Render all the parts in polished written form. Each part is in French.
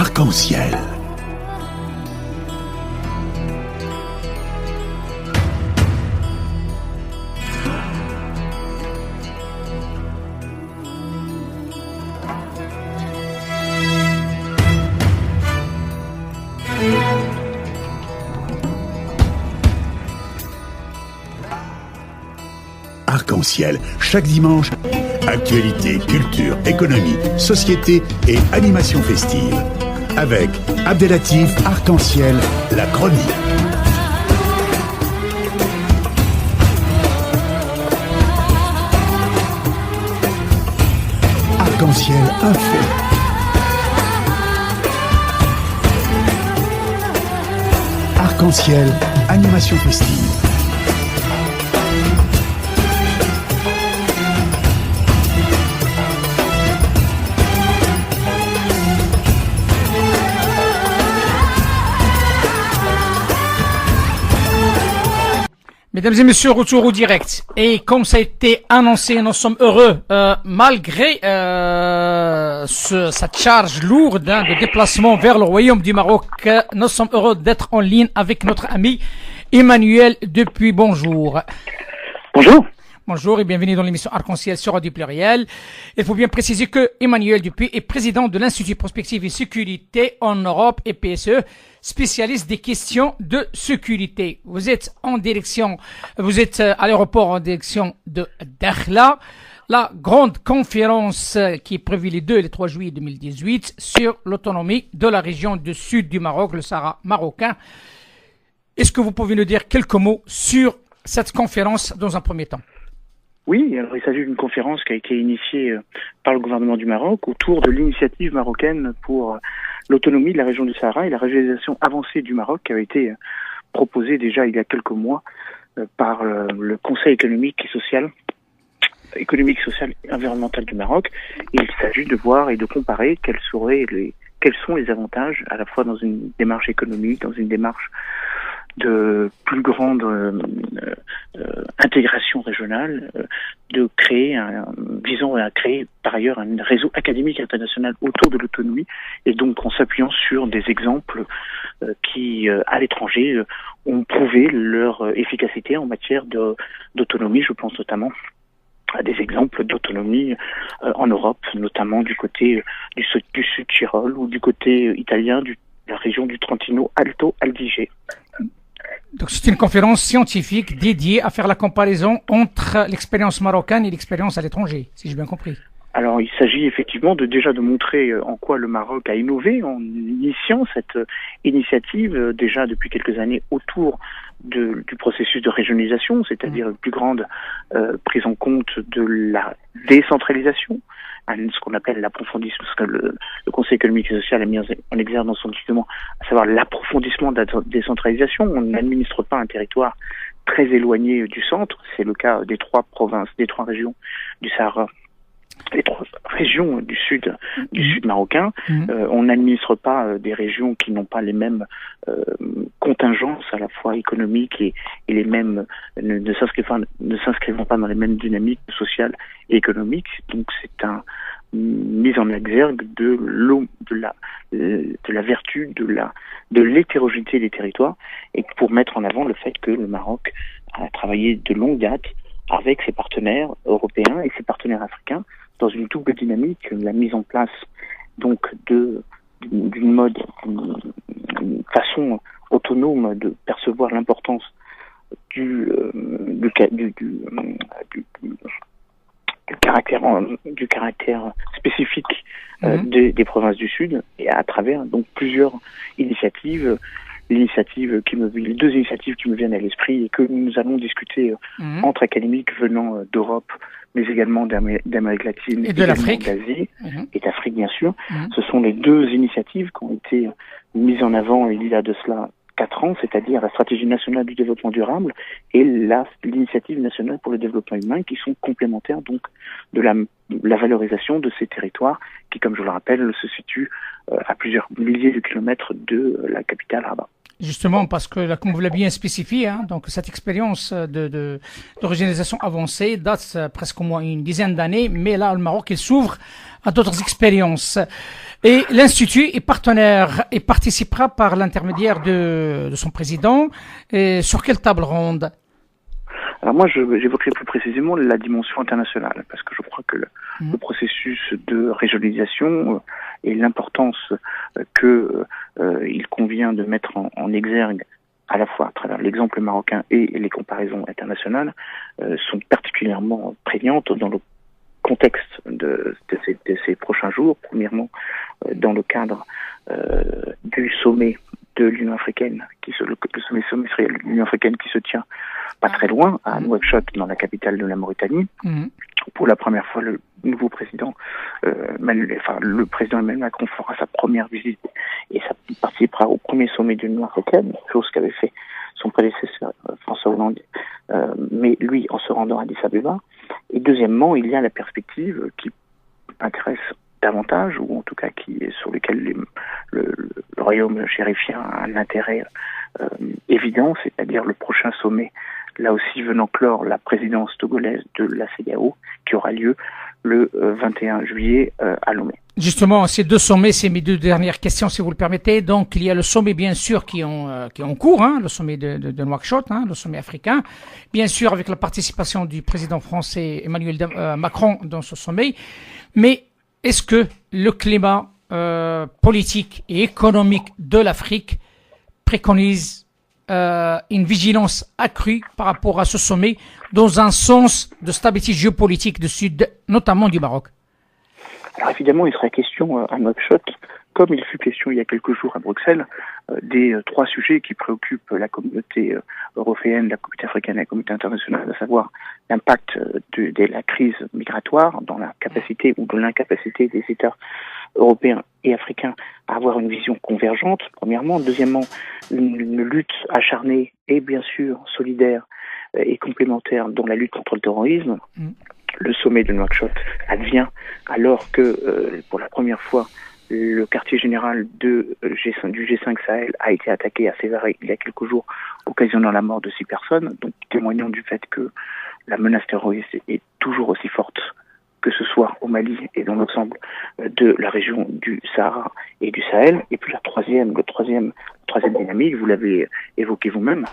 Arc-en-ciel. Arc-en-ciel, chaque dimanche, actualité, culture, économie, société et animation festive. Avec Abdelatif Arc-en-ciel, la chronique. Arc-en-ciel info. Arc-en-ciel, animation festive. Mesdames et messieurs, retour au direct. Et comme ça a été annoncé, nous sommes heureux, malgré cette charge lourde de déplacement vers le Royaume du Maroc, nous sommes heureux d'être en ligne avec notre ami Emmanuel Dupuis. Bonjour. Bonjour. Bonjour et bienvenue dans l'émission Arc-en-ciel sur Radio Pluriel. Il faut bien préciser que Emmanuel Dupuis est président de l'Institut Prospective et Sécurité en Europe et PSE, spécialiste des questions de sécurité. Vous êtes à l'aéroport en direction de Dakhla, la grande conférence qui est prévue les 2 et les 3 juillet 2018 sur l'autonomie de la région du sud du Maroc, le Sahara marocain. Est-ce que vous pouvez nous dire quelques mots sur cette conférence dans un premier temps? Oui, alors il s'agit d'une conférence qui a été initiée par le gouvernement du Maroc autour de l'initiative marocaine pour l'autonomie de la région du Sahara et la régionalisation avancée du Maroc qui avait été proposée déjà il y a quelques mois par le Conseil économique, social et environnemental du Maroc. Et il s'agit de voir et de comparer quels sont les avantages à la fois dans une démarche économique, dans une démarche de plus grande intégration régionale, visant à créer par ailleurs un réseau académique international autour de l'autonomie, et donc en s'appuyant sur des exemples qui, à l'étranger, ont prouvé leur efficacité en matière d'autonomie. Je pense notamment à des exemples d'autonomie en Europe, notamment du côté du Sud Tyrol ou du côté italien de la région du Trentino Alto Adige. Donc c'est une conférence scientifique dédiée à faire la comparaison entre l'expérience marocaine et l'expérience à l'étranger, si j'ai bien compris. Alors il s'agit effectivement de montrer en quoi le Maroc a innové en initiant cette initiative déjà depuis quelques années autour du processus de régionalisation, c'est-à-dire une plus grande prise en compte de la décentralisation, ce qu'on appelle l'approfondissement, ce que le Conseil économique et social a mis en exergue dans son document, à savoir l'approfondissement de la décentralisation. On n'administre pas un territoire très éloigné du centre, c'est le cas des 3 provinces, des 3 régions du Sahara, les 3 régions du sud marocain. On n'administre pas des régions qui n'ont pas les mêmes contingences à la fois économiques et les mêmes ne s'inscrivant pas dans les mêmes dynamiques sociales et économiques. Donc c'est mise en exergue de la vertu de l'hétérogénéité des territoires, et pour mettre en avant le fait que le Maroc a travaillé de longue date avec ses partenaires européens et ses partenaires africains dans une double dynamique, la mise en place donc d'une façon autonome de percevoir l'importance du caractère spécifique des provinces du Sud, et à travers donc plusieurs initiatives. Les 2 initiatives qui me viennent à l'esprit et que nous allons discuter entre académiques venant d'Europe, mais également d'Amérique latine et de l'Afrique, d'Asie et d'Afrique bien sûr. Ce sont les 2 initiatives qui ont été mises en avant il y a de cela 4 ans, c'est-à-dire la stratégie nationale du développement durable et l'initiative nationale pour le développement humain, qui sont complémentaires donc de la valorisation de ces territoires qui, comme je le rappelle, se situent à plusieurs milliers de kilomètres de la capitale Rabat. Justement, parce que, là, comme vous l'avez bien spécifié, hein, donc cette expérience de régionalisation avancée date presque au moins une dizaine d'années, mais là, le Maroc, il s'ouvre à d'autres expériences. Et l'Institut est partenaire et participera par l'intermédiaire de son président. Et sur quelle table ronde? Alors moi, j'évoquerai plus précisément la dimension internationale, parce que je crois que le processus de régionalisation et l'importance qu'il convient de mettre en exergue à la fois à travers l'exemple marocain et les comparaisons internationales sont particulièrement prégnantes dans le contexte de ces prochains jours. Premièrement, dans le cadre du sommet de l'Union africaine, le sommet semestriel de l'Union africaine qui se tient pas très loin, à Nouakchott, dans la capitale de la Mauritanie. Pour la première fois, le nouveau président, le président Emmanuel Macron fera sa première visite et ça participera au premier sommet de l'Union africaine, chose qu'avait fait son prédécesseur François Hollande, mais lui en se rendant à Addis Abeba. Et deuxièmement, il y a la perspective qui intéresse davantage, ou en tout cas sur lequel le royaume chérifien a un intérêt évident, c'est-à-dire le prochain sommet, là aussi venant clore la présidence togolaise de la CEDEAO, qui aura lieu le 21 juillet à Lomé. Justement, ces deux sommets, c'est mes deux dernières questions, si vous le permettez. Donc, il y a le sommet, bien sûr, qui est en cours, hein, le sommet de Nouakchott, hein, le sommet africain. Bien sûr, avec la participation du président français Emmanuel Macron dans ce sommet. Mais est-ce que le climat politique et économique de l'Afrique préconise une vigilance accrue par rapport à ce sommet dans un sens de stabilité géopolitique du sud, notamment du Maroc? Alors évidemment, il sera question à Nouakchott, comme il fut question il y a quelques jours à Bruxelles, des trois sujets qui préoccupent la communauté européenne, la communauté africaine et la communauté internationale, à savoir l'impact de la crise migratoire dans la capacité ou de l'incapacité des États européens et africains à avoir une vision convergente, premièrement. Deuxièmement, une lutte acharnée et bien sûr solidaire et complémentaire dans la lutte contre le terrorisme. Le sommet de Nouakchott advient alors que, pour la première fois, le quartier général du G5 Sahel a été attaqué à Sévaré il y a quelques jours, occasionnant la mort de 6 personnes, donc témoignant du fait que la menace terroriste est toujours aussi forte, que ce soit au Mali et dans l'ensemble de la région du Sahara et du Sahel. Et puis la troisième dynamique, vous l'avez évoqué vous-même,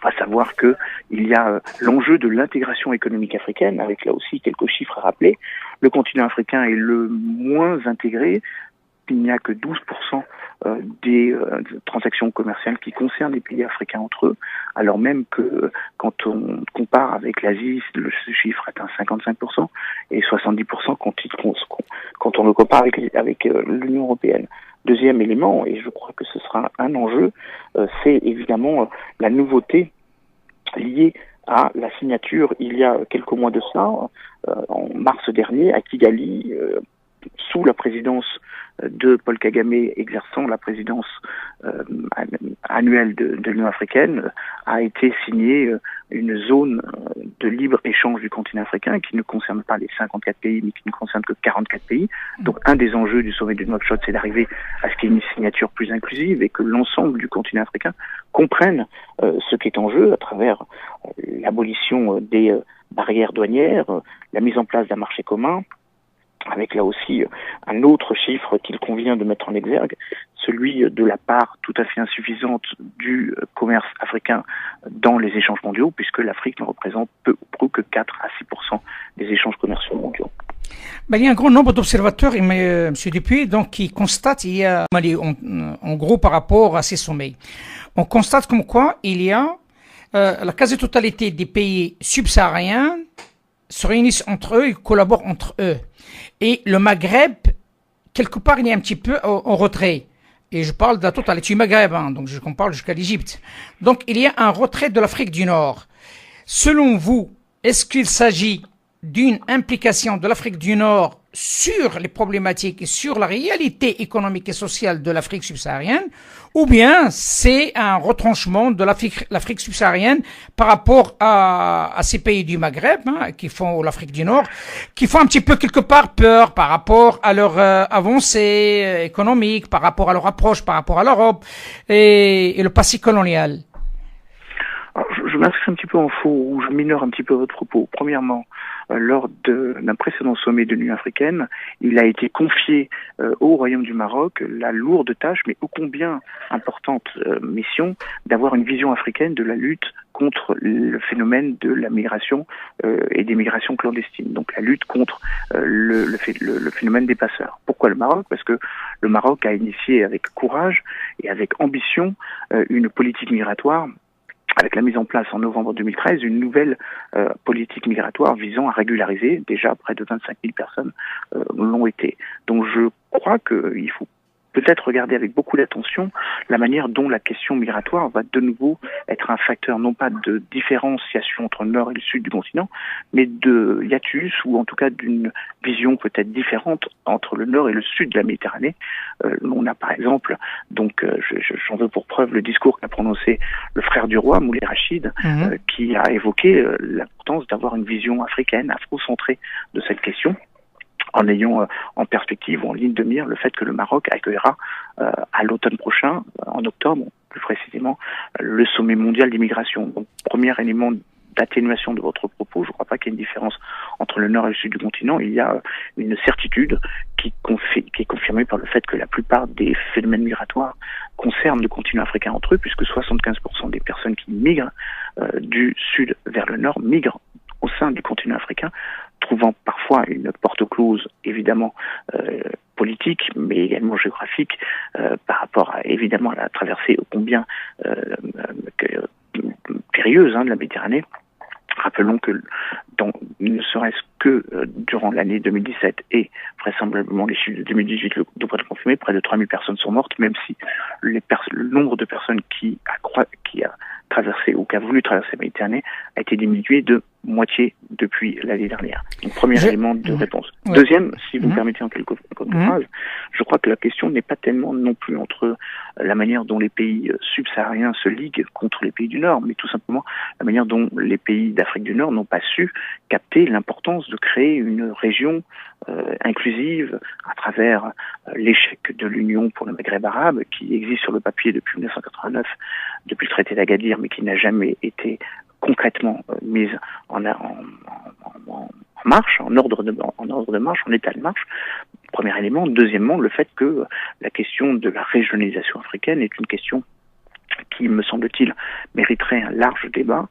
à savoir que il y a l'enjeu de l'intégration économique africaine, avec là aussi quelques chiffres à rappeler. Le continent africain est le moins intégré. Il n'y a que 12% des transactions commerciales qui concernent les pays africains entre eux, alors même que quand on compare avec l'Asie, ce chiffre atteint 55% et 70% quand on le compare avec l'Union européenne. Deuxième élément, et je crois que ce sera un enjeu, c'est évidemment la nouveauté liée à la signature, il y a quelques mois de ça, en mars dernier, à Kigali, sous la présidence de Paul Kagame exerçant la présidence annuelle de l'Union africaine, a été signée une zone de libre-échange du continent africain qui ne concerne pas les 54 pays, mais qui ne concerne que 44 pays. Donc un des enjeux du sommet de Nouakchott, c'est d'arriver à ce qu'il y ait une signature plus inclusive et que l'ensemble du continent africain comprenne ce qui est en jeu à travers l'abolition des barrières douanières, la mise en place d'un marché commun, avec là aussi un autre chiffre qu'il convient de mettre en exergue, celui de la part tout à fait insuffisante du commerce africain dans les échanges mondiaux, puisque l'Afrique ne représente peu ou prou que 4 à 6% des échanges commerciaux mondiaux. Il y a un grand nombre d'observateurs, M. Dupuis, donc, qui constatent, il y a, en gros, par rapport à ces sommets, on constate comme quoi il y a la quasi-totalité des pays subsahariens se réunissent entre eux et collaborent entre eux. Et le Maghreb, quelque part, il est un petit peu en retrait. Et je parle de la totalité du Maghreb, hein, donc je compare jusqu'à l'Égypte. Donc il y a un retrait de l'Afrique du Nord. Selon vous, est-ce qu'il s'agit d'une implication de l'Afrique du Nord sur les problématiques et sur la réalité économique et sociale de l'Afrique subsaharienne, ou bien c'est un retranchement de l'Afrique subsaharienne par rapport à ces pays du Maghreb, qui font, ou l'Afrique du Nord, qui font un petit peu quelque part peur par rapport à leur avancée économique, par rapport à leur approche, par rapport à l'Europe et le passé colonial. Alors, je m'inscris un petit peu en faux, ou je minore un petit peu votre propos. Premièrement, lors d'un précédent sommet de l'Union africaine, il a été confié au Royaume du Maroc la lourde tâche, mais ô combien importante mission, d'avoir une vision africaine de la lutte contre le phénomène de la migration et des migrations clandestines. Donc la lutte contre le phénomène des passeurs. Pourquoi le Maroc? Parce que le Maroc a initié avec courage et avec ambition une politique migratoire, avec la mise en place en novembre 2013 une nouvelle politique migratoire visant à régulariser. Déjà près de 25 000 personnes l'ont été. Donc je crois qu'il faut peut-être regarder avec beaucoup d'attention la manière dont la question migratoire va de nouveau être un facteur non pas de différenciation entre le nord et le sud du continent, mais de hiatus, ou en tout cas d'une vision peut-être différente entre le nord et le sud de la Méditerranée. On a par exemple, donc j'en veux pour preuve le discours qu'a prononcé le frère du roi, Moulay Rachid, qui a évoqué l'importance d'avoir une vision africaine, afro-centrée de cette question, en ayant en perspective ou en ligne de mire le fait que le Maroc accueillera à l'automne prochain, en octobre plus précisément, le sommet mondial d'immigration. Donc, premier élément d'atténuation de votre propos, je ne crois pas qu'il y ait une différence entre le nord et le sud du continent. Il y a une certitude qui est confirmée par le fait que la plupart des phénomènes migratoires concernent le continent africain entre eux, puisque 75% des personnes qui migrent du sud vers le nord migrent au sein du continent africain, trouvant parfois une porte close, évidemment, politique, mais également géographique, par rapport à, évidemment, à la traversée ô combien périlleuse de la Méditerranée. Rappelons que ne serait-ce que durant l'année 2017 et vraisemblablement les chiffres de 2018 devraient le confirmer, près de 3000 personnes sont mortes, même si le nombre de personnes qui a traversé ou qui a voulu traverser la Méditerranée a été diminué de moitié depuis l'année dernière. Donc, premier élément de réponse. Ouais. Deuxième, si vous me permettez en quelques phrases, je crois que la question n'est pas tellement non plus entre la manière dont les pays subsahariens se liguent contre les pays du Nord, mais tout simplement la manière dont les pays d'Afrique du Nord n'ont pas su capter l'importance de créer une région inclusive à travers l'échec de l'Union pour le Maghreb arabe, qui existe sur le papier depuis 1989, depuis le traité d'Agadir, mais qui n'a jamais été concrètement mise en marche, en ordre de marche, en état de marche. Premier élément. Deuxièmement, le fait que la question de la régionalisation africaine est une question qui, me semble-t-il, mériterait un large débat.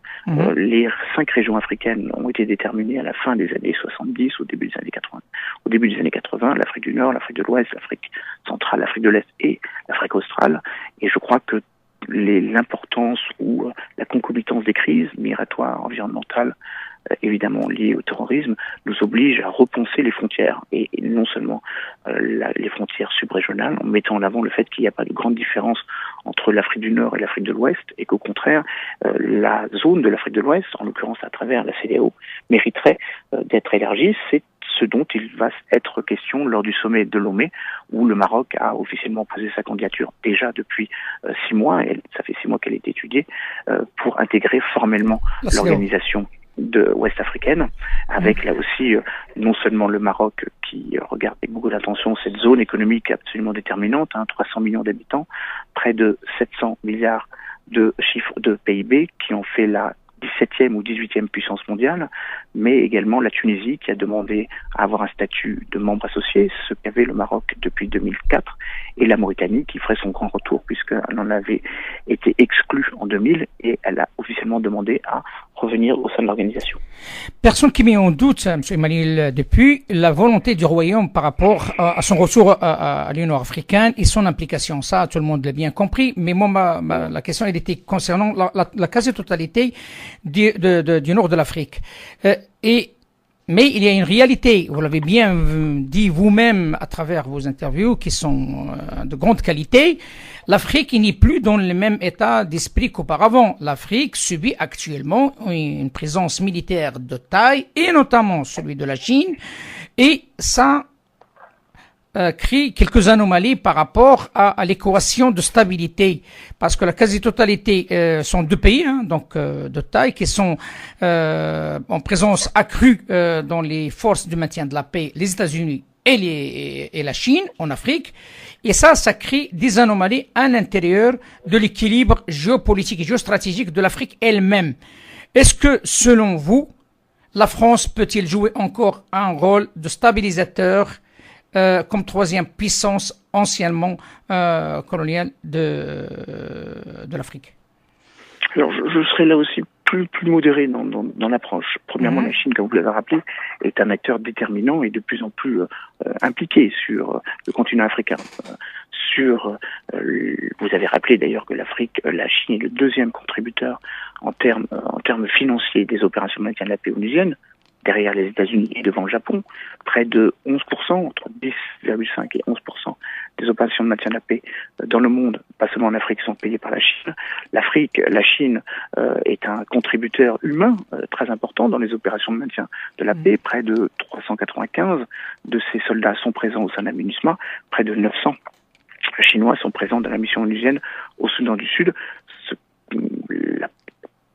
Les 5 régions africaines ont été déterminées à la fin des années 70, au début des années 80. Au début des années 80, l'Afrique du Nord, l'Afrique de l'Ouest, l'Afrique centrale, l'Afrique de l'Est et l'Afrique australe. Et je crois que l'importance ou la concomitance des crises migratoires, environnementales, évidemment liées au terrorisme, nous oblige à repenser les frontières, et non seulement les frontières subrégionales, en mettant en avant le fait qu'il n'y a pas de grande différence entre l'Afrique du Nord et l'Afrique de l'Ouest, et qu'au contraire, la zone de l'Afrique de l'Ouest, en l'occurrence à travers la CEDEAO, mériterait d'être élargie. C'est ce dont il va être question lors du sommet de Lomé, où le Maroc a officiellement posé sa candidature déjà depuis 6 mois, et ça fait 6 mois qu'elle est étudiée, pour intégrer formellement l'organisation de Ouest africaine, avec là aussi non seulement le Maroc qui regarde avec beaucoup d'attention cette zone économique absolument déterminante, 300 millions d'habitants, près de 700 milliards de chiffres de PIB, qui en fait la 17e ou 18e puissance mondiale, mais également la Tunisie qui a demandé à avoir un statut de membre associé, ce qu'avait le Maroc depuis 2004, et la Mauritanie qui ferait son grand retour puisqu'elle en avait été exclue en 2000 et elle a officiellement demandé à revenir au sein de l'organisation. Personne qui met en doute, M. Emmanuel Dupuy, la volonté du Royaume par rapport à son retour à l'Union africaine et son implication. Ça, tout le monde l'a bien compris, mais moi, la question elle était concernant la quasi-totalité du nord de l'Afrique. Mais il y a une réalité, vous l'avez bien dit vous-même à travers vos interviews qui sont de grande qualité. L'Afrique n'est plus dans le même état d'esprit qu'auparavant. L'Afrique subit actuellement une présence militaire de taille, et notamment celui de la Chine. Et ça, crée quelques anomalies par rapport à l'équation de stabilité, parce que la quasi-totalité sont deux pays, donc de taille, qui sont en présence accrue dans les forces du maintien de la paix, les États-Unis et la Chine en Afrique, et ça crée des anomalies à l'intérieur de l'équilibre géopolitique et géostratégique de l'Afrique elle-même. Est-ce que, selon vous, la France peut-il jouer encore un rôle de stabilisateur comme troisième puissance anciennement coloniale de l'Afrique? Alors, je serais là aussi plus modéré dans l'approche. Premièrement, la Chine, comme vous l'avez rappelé, est un acteur déterminant et de plus en plus impliqué sur le continent africain. Vous avez rappelé d'ailleurs que la Chine est le deuxième contributeur en termes financiers des opérations de maintien de la paix onusiennes, derrière les États-Unis et devant le Japon. Près de 11%, entre 10,5 et 11% des opérations de maintien de la paix dans le monde, pas seulement en Afrique, sont payées par la Chine. La Chine est un contributeur humain très important dans les opérations de maintien de la paix. Près de 395 de ces soldats sont présents au sein de la MINUSMA. Près de 900 Chinois sont présents dans la mission onusienne au Soudan du Sud. La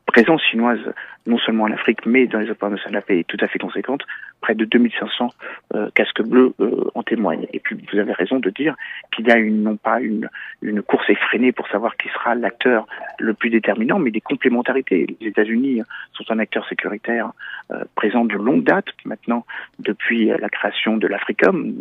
présence chinoise, non seulement en Afrique, mais dans les opérations de la paix, est tout à fait conséquente. Près de 2500 casques bleus en témoignent. Et puis, vous avez raison de dire qu'il y a non pas une course effrénée pour savoir qui sera l'acteur le plus déterminant, mais des complémentarités. Les États-Unis sont un acteur sécuritaire présent de longue date, maintenant, depuis la création de l'Africom,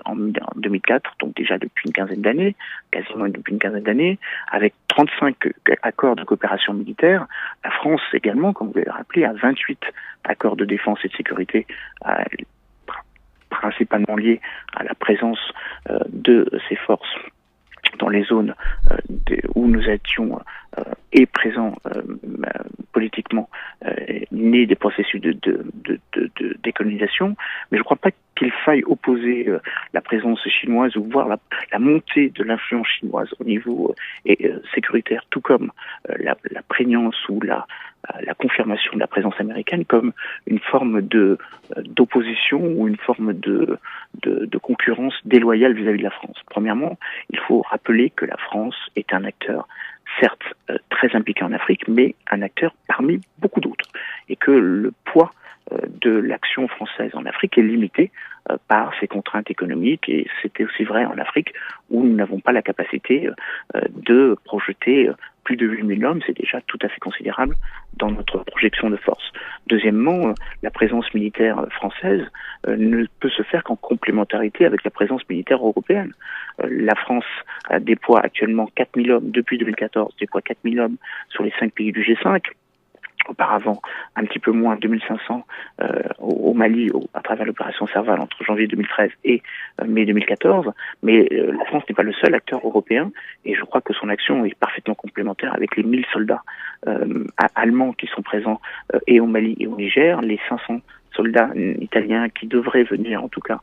en 2004, donc déjà depuis une quinzaine d'années, quasiment depuis une quinzaine d'années, avec 35 accords de coopération militaire. La France également, comme vous l'avez rappelé, a 28 accords de défense et de sécurité, principalement liés à la présence de ces forces dans les zones où nous étions et présents politiquement, nés des processus de décolonisation. Mais je ne crois pas qu'il faille opposer la présence chinoise ou voir la montée de l'influence chinoise au niveau sécuritaire, tout comme la prégnance ou la confirmation de la présence américaine, comme une forme d'opposition ou une forme de concurrence déloyale vis-à-vis de la France. Premièrement, il faut rappeler que la France est un acteur certes très impliqué en Afrique, mais un acteur parmi beaucoup d'autres, et que le poids de l'action française en Afrique est limité par ses contraintes économiques, et c'était aussi vrai en Afrique où nous n'avons pas la capacité de projeter plus de 8000 hommes, c'est déjà tout à fait considérable dans notre projection de force. Deuxièmement, la présence militaire française ne peut se faire qu'en complémentarité avec la présence militaire européenne. La France déploie actuellement 4000 hommes, depuis 2014, déploie 4000 hommes sur les 5 pays du G5. Auparavant, un petit peu moins, 2500 au Mali, à travers l'opération Serval entre janvier 2013 et mai 2014. Mais la France n'est pas le seul acteur européen, et je crois que son action est parfaitement complémentaire avec les 1000 soldats allemands qui sont présents et au Mali et au Niger, les 500 soldats italiens qui devraient venir, en tout cas,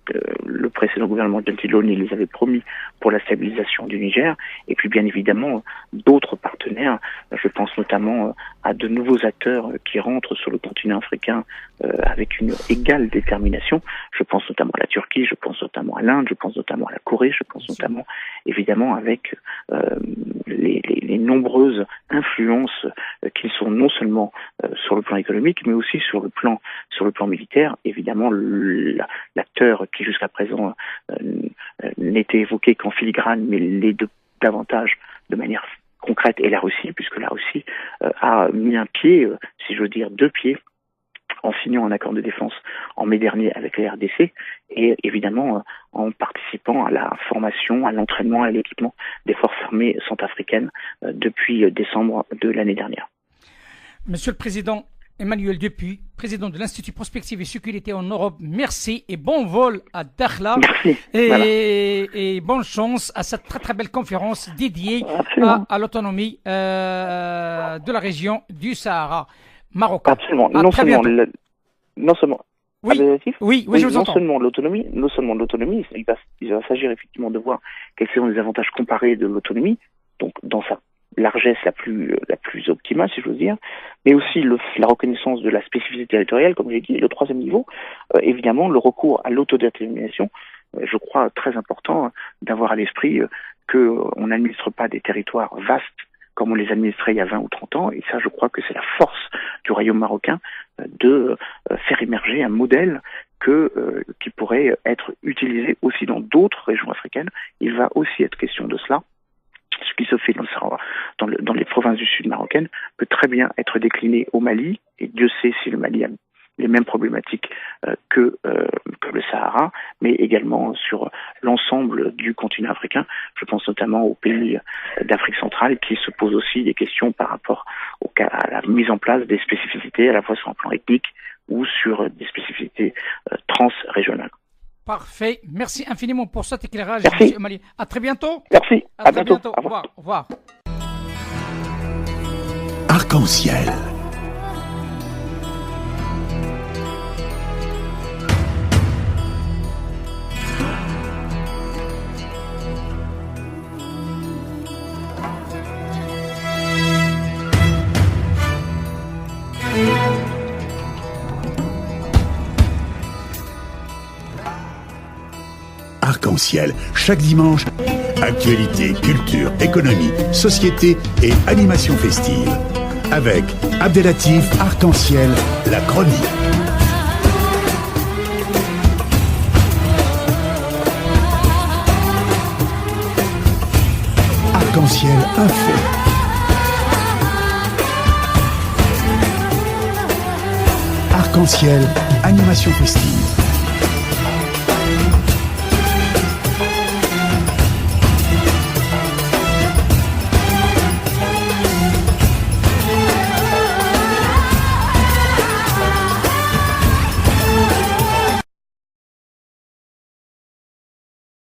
que le précédent gouvernement Gentiloni les avait promis pour la stabilisation du Niger, et puis bien évidemment d'autres partenaires. Je pense notamment à de nouveaux acteurs qui rentrent sur le continent africain avec une égale détermination. Je pense notamment à la Turquie, je pense notamment à l'Inde, je pense notamment à la Corée, je pense notamment évidemment avec les nombreuses influences qui sont non seulement sur le plan économique, mais aussi sur le plan militaire. Évidemment, l'acteur qui jusqu'à présent n'était évoqué qu'en filigrane, mais l'est davantage de manière concrète, est la Russie, puisque la Russie a mis un pied, si je veux dire 2 pieds, en signant un accord de défense en mai dernier avec la RDC, et évidemment en participant à la formation, à l'entraînement et à l'équipement des forces armées centrafricaines depuis décembre de l'année dernière. Monsieur le Président Emmanuel Dupuy, président de l'Institut Prospective et Sécurité en Europe, merci et bon vol à Dakhla. Merci. Et bonne chance à cette très très belle conférence dédiée à l'autonomie de la région du Sahara marocain. Absolument. Non seulement. Oui, je vous entends. Non seulement l'autonomie, il va s'agir effectivement de voir quels sont les avantages comparés de l'autonomie, donc dans sa largesse la plus optimale, si je veux dire, mais aussi la reconnaissance de la spécificité territoriale, comme j'ai dit. Et le troisième niveau, évidemment, le recours à l'autodétermination je crois, très important d'avoir à l'esprit qu'on n'administre pas des territoires vastes comme on les administrait il y a 20 ou 30 ans. Et ça, je crois que c'est la force du royaume marocain de faire émerger un modèle qui pourrait être utilisé aussi dans d'autres régions africaines. Il va aussi être question de cela. Ce qui se fait dans les provinces du sud marocaines peut très bien être décliné au Mali, et Dieu sait si le Mali a les mêmes problématiques que le Sahara, mais également sur l'ensemble du continent africain. Je pense notamment aux pays d'Afrique centrale qui se posent aussi des questions par rapport à la mise en place des spécificités, à la fois sur un plan ethnique ou sur des spécificités trans-régionales. Parfait. Merci infiniment pour cet éclairage, Merci. M. Mali. À très bientôt. Merci. À très bientôt. bientôt. Au revoir. Au revoir. Arc-en-ciel. Arc-en-ciel, chaque dimanche, actualité, culture, économie, société et animation festive. Avec Abdelatif Arc-en-ciel, la chronique. Arc-en-ciel info. Arc-en-ciel, animation festive.